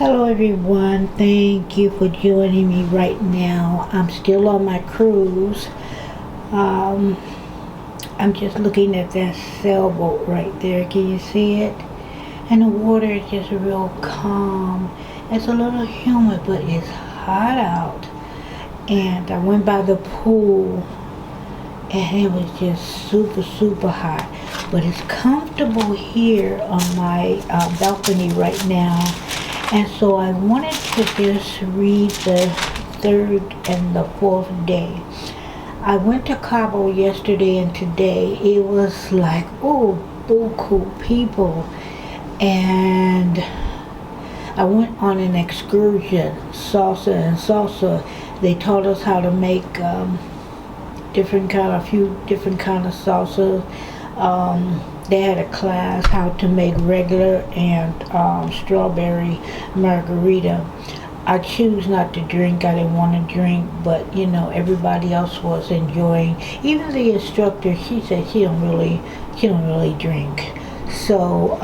Hello, everyone. Thank you for joining me right now. I'm still on my cruise. Um, I'm just looking at that sailboat right there. Can you see it? And the water is just real calm. It's a little humid, but it's hot out. And I went by the pool and it was just super, super hot. But it's comfortable here on my balcony right now. And so I wanted to just read the third and the fourth day. I went to Cabo yesterday and today. It was like, oh, buku people. And I went on an excursion, salsa and salsa. They taught us how to make a few different kind of salsa. They had a class how to make regular and strawberry margarita. I choose not to drink. I didn't want to drink, but everybody else was enjoying. Even the instructor, she said she don't really drink. So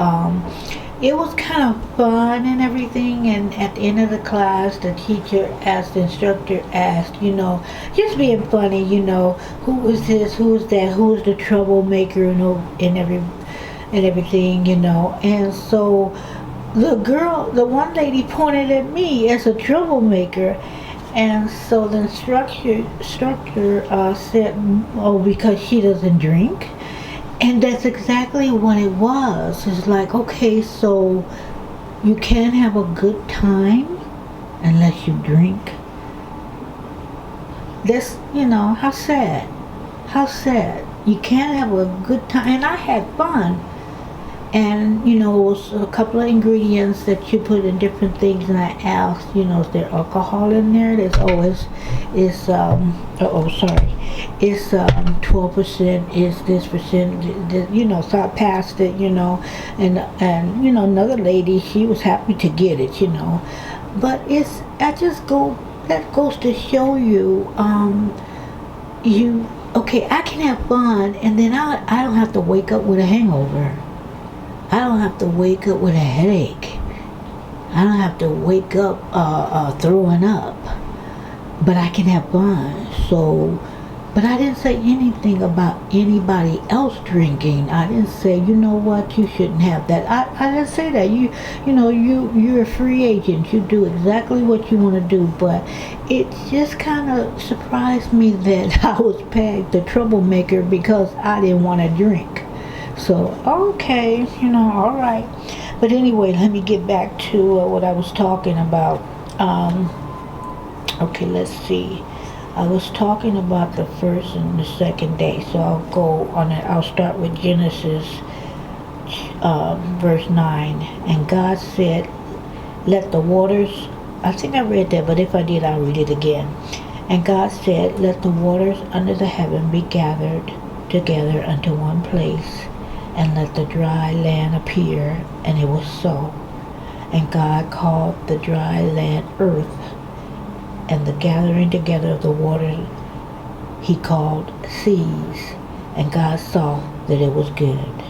it was kind of fun and everything. And at the end of the class, the instructor asked, just being funny, who is this, who is that, who is the troublemaker, and everything, And so the one lady pointed at me as a troublemaker. And so the instructor said, oh, because she doesn't drink. And that's exactly what it was. It's like, okay, so you can't have a good time unless you drink. That's, how sad. How sad. You can't have a good time. And I had fun. And, it was a couple of ingredients that you put in different things. And I asked, is there alcohol in there? It's 12%, is this percent, so I passed it, and another lady, she was happy to get it, but that goes to show you, okay, I can have fun, and then I don't have to wake up with a hangover. I don't have to wake up with a headache. I don't have to wake up throwing up. But I can have fun. So, but I didn't say anything about anybody else drinking. I didn't say, you know what, you shouldn't have that. I didn't say that. You're a free agent. You do exactly what you want to do. But it just kind of surprised me that I was pegged the troublemaker because I didn't want to drink. So, okay, all right. But anyway, let me get back to what I was talking about. Okay, let's see. I was talking about the first and the second day. So I'll go on it. I'll start with Genesis verse 9. And God said, let the waters, I think I read that, but if I did, I'll read it again. And God said, let the waters under the heaven be gathered together unto one place, and let the dry land appear. And it was so. And God called the dry land earth, and the gathering together of the waters he called seas. And God saw that it was good.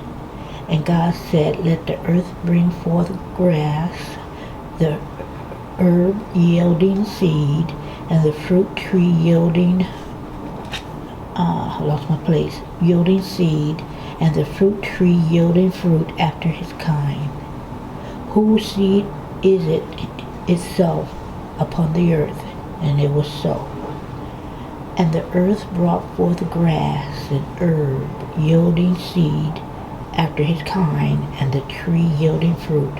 And God said, let the earth bring forth grass, the herb yielding seed, and the fruit tree yielding yielding seed, and the fruit tree yielding fruit after his kind, whose seed is it itself upon the earth. And it was so. And the earth brought forth grass and herb yielding seed after his kind, and the tree yielding fruit,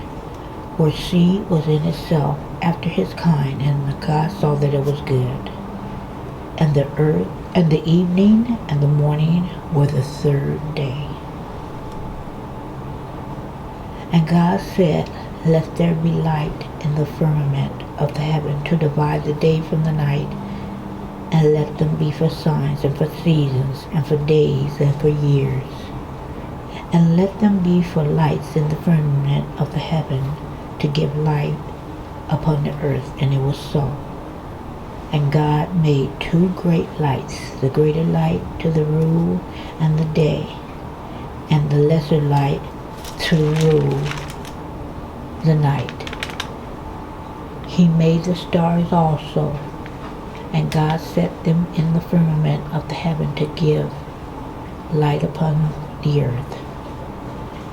where seed was in itself after his kind. And God saw that it was good. And the earth and the evening and the morning were the third day. And God said, let there be light in the firmament of the heaven to divide the day from the night, and let them be for signs and for seasons and for days and for years. And let them be for lights in the firmament of the heaven to give light upon the earth. And it was so. And God made two great lights, the greater light to the rule and the day, and the lesser light to rule the night. He made the stars also, and God set them in the firmament of the heaven to give light upon the earth,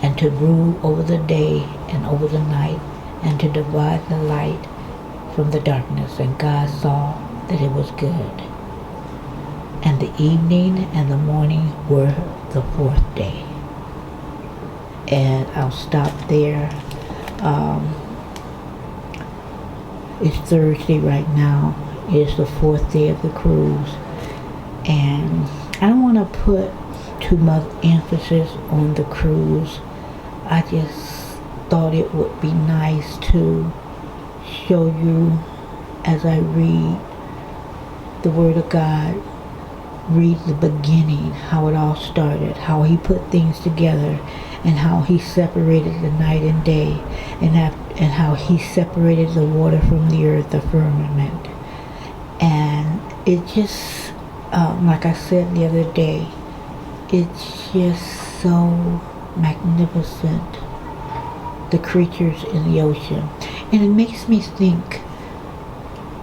and to rule over the day and over the night, and to divide the light from the darkness. And God saw that it was good. And the evening and the morning were the fourth day. And I'll stop there. It's Thursday right now. It's the fourth day of the cruise. And I don't want to put too much emphasis on the cruise. I just thought it would be nice to show you, as I read the Word of God, read the beginning, how it all started, how He put things together, and how He separated the night and day, and how He separated the water from the earth, the firmament. And it just, like I said the other day, it's just so magnificent, the creatures in the ocean. And it makes me think,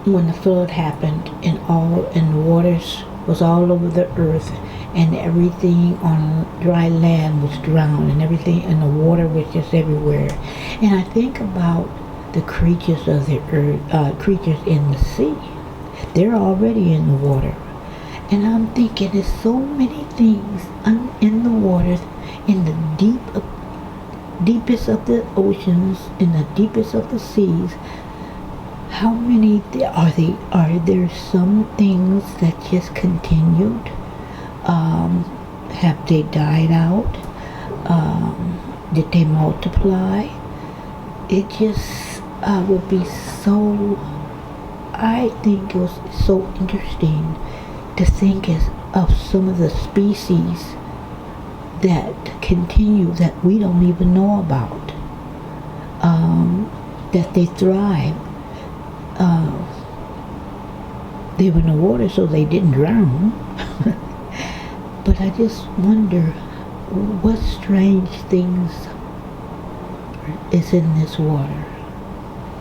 when the flood happened and the waters was all over the earth, and everything on dry land was drowned, and everything, and the water was just everywhere. And I think about the creatures of the earth, creatures in the sea. They're already in the water. And I'm thinking there's so many things in the waters, in the deepest of the oceans, in the deepest of the seas. How many are there some things that just continued? Have they died out? Did they multiply? It just would be so, I think it was so interesting to think of some of the species that continue that we don't even know about, that they thrive. They were in the water, so they didn't drown. But I just wonder what strange things is in this water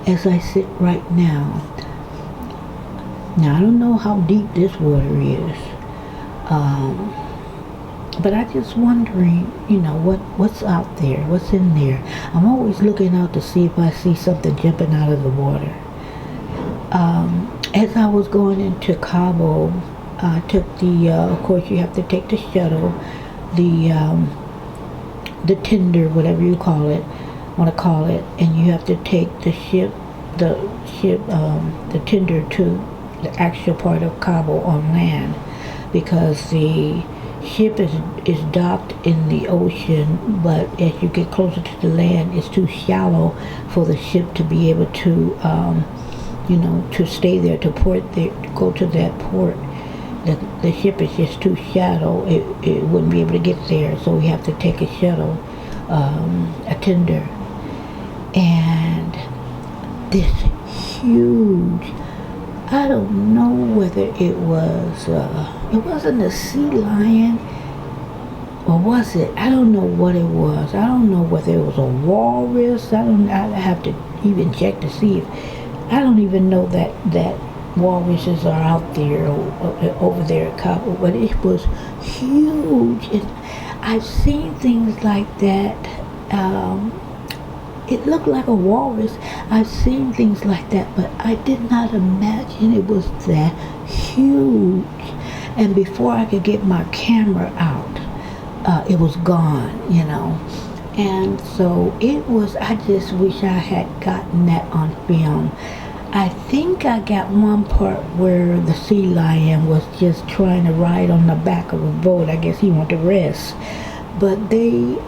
as I sit right now. Now, I don't know how deep this water is, but I just wondering, what's out there, what's in there. I'm always looking out to see if I see something jumping out of the water. As I was going into Cabo, I took of course you have to take the shuttle, the tender, whatever you want to call it, and you have to take the tender to the actual part of Cabo on land, because the ship is docked in the ocean, but as you get closer to the land, it's too shallow for the ship to be able to to stay there, to go to that port. The ship is just too shallow. It wouldn't be able to get there, so we have to take a shuttle, a tender. And this huge, I don't know whether it wasn't a sea lion, or was it? I don't know what it was. I don't know whether it was a walrus. I have to even check to see if, I don't even know that walruses are out there over there at Cabo, but it was huge. I've seen things like that. It looked like a walrus. I've seen things like that, but I did not imagine it was that huge. And before I could get my camera out, it was gone, And so it was, I just wish I had gotten that on film. I think I got one part where the sea lion was just trying to ride on the back of a boat. I guess he wanted to rest. But there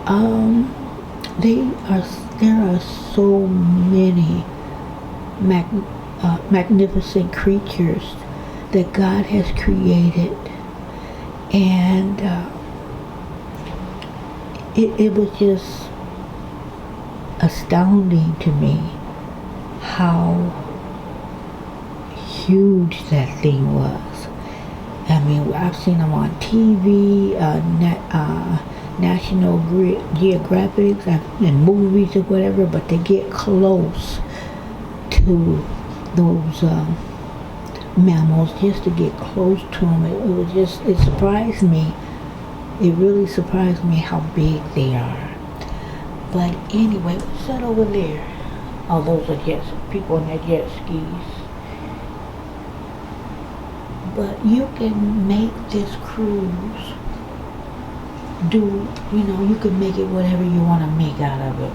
are so many magnificent creatures that God has created. And it was just astounding to me how huge that thing was. I mean, I've seen them on TV, National Geographic, and movies or whatever, but they get close to those mammals just to get close to them. It surprised me. It really surprised me how big they are. But anyway, what's that over there? Oh, those are people on their jet skis. But you can make this cruise you can make it whatever you want to make out of it.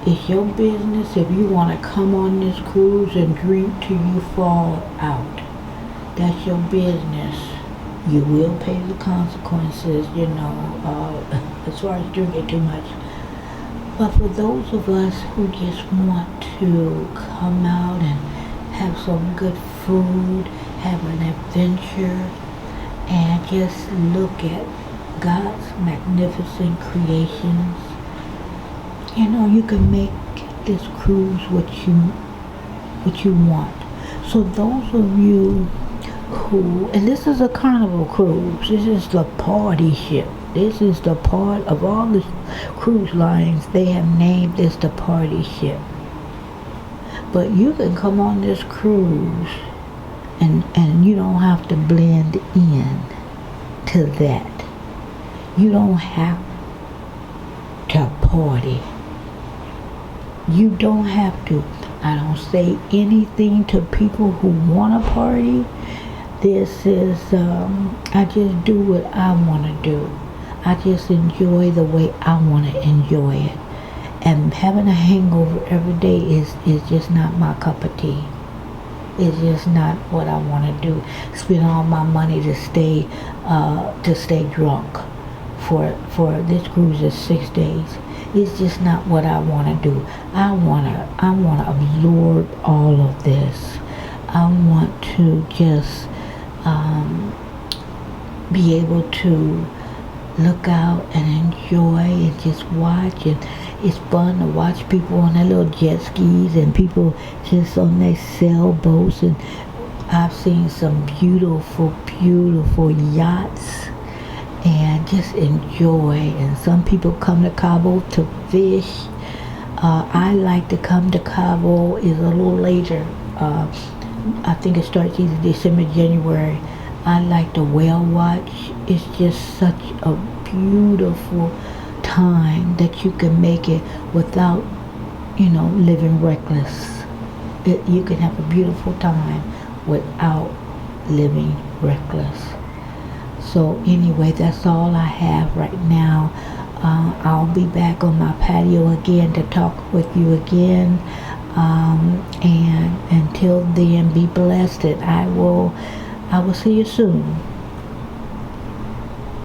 It's your business if you want to come on this cruise and drink till you fall out. That's your business. You will pay the consequences, as far as drinking too much. But for those of us who just want to come out and have some good food, have an adventure, and just look at God's magnificent creations, you can make this cruise what you want. So those of you and this is a carnival cruise. This is the party ship. This is the part of all the cruise lines. They have named this the party ship. But you can come on this cruise and you don't have to blend in to that. You don't have to party. You don't have to. I don't say anything to people who want to party. This is, I just do what I want to do. I just enjoy the way I want to enjoy it. And having a hangover every day is just not my cup of tea. It's just not what I want to do. Spend all my money to stay drunk for this cruise is 6 days. It's just not what I want to do. I wanna absorb all of this. I want to just be able to look out and enjoy and just watch. And it's fun to watch people on their little jet skis and people just on their sailboats. And I've seen some beautiful, beautiful yachts and just enjoy. And some people come to Cabo to fish. I like to come to Cabo is a little later. I think it starts either December, January. I like to whale watch. It's just such a beautiful time that you can make it without, living reckless. You can have a beautiful time without living reckless. So anyway, that's all I have right now. I'll be back on my patio again to talk with you again. And until then, be blessed, and I will see you soon.